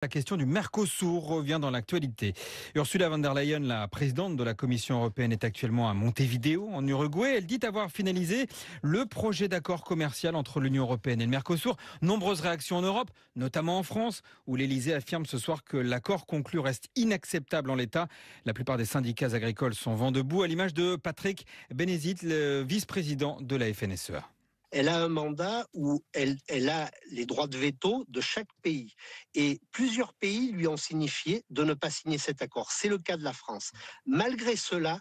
La question du Mercosur revient dans l'actualité. Ursula von der Leyen, la présidente de la Commission européenne, est actuellement à Montevideo, en Uruguay. Elle dit avoir finalisé le projet d'accord commercial entre l'Union européenne et le Mercosur. Nombreuses réactions en Europe, notamment en France, où l'Elysée affirme ce soir que l'accord conclu reste inacceptable en l'état. La plupart des syndicats agricoles sont vent debout, à l'image de Patrick Bénézit, le vice-président de la FNSEA. Elle a un mandat où elle a les droits de veto de chaque pays. Et plusieurs pays lui ont signifié de ne pas signer cet accord. C'est le cas de la France. Malgré cela,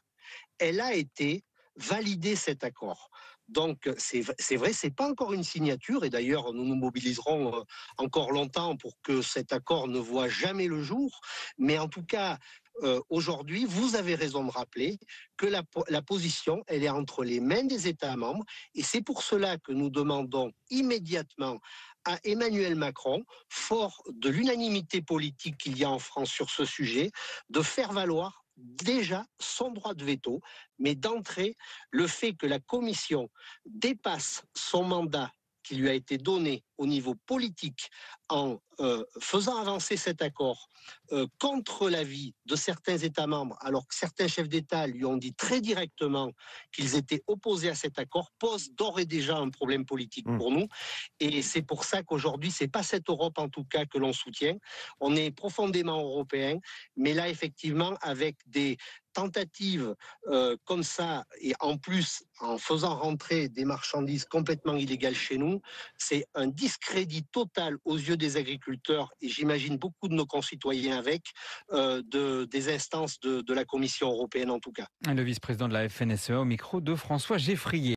elle a été valider cet accord. Donc c'est vrai, c'est pas encore une signature, et d'ailleurs nous nous mobiliserons encore longtemps pour que cet accord ne voit jamais le jour, mais en tout cas aujourd'hui, vous avez raison de rappeler que la position, elle est entre les mains des États membres, et c'est pour cela que nous demandons immédiatement à Emmanuel Macron, fort de l'unanimité politique qu'il y a en France sur ce sujet, de faire valoir déjà son droit de veto, mais d'entrée, le fait que la Commission dépasse son mandat qui lui a été donné au niveau politique en faisant avancer cet accord contre l'avis de certains États membres, alors que certains chefs d'État lui ont dit très directement qu'ils étaient opposés à cet accord, pose d'ores et déjà un problème politique pour nous. Et c'est pour ça qu'aujourd'hui, c'est pas cette Europe en tout cas que l'on soutient. On est profondément européen, mais là effectivement avec des tentatives comme ça, et en plus en faisant rentrer des marchandises complètement illégales chez nous, c'est un discrédit total aux yeux des agriculteurs, et j'imagine beaucoup de nos concitoyens avec, des instances de la Commission européenne en tout cas. Le vice-président de la FNSEA au micro de François Geffrier.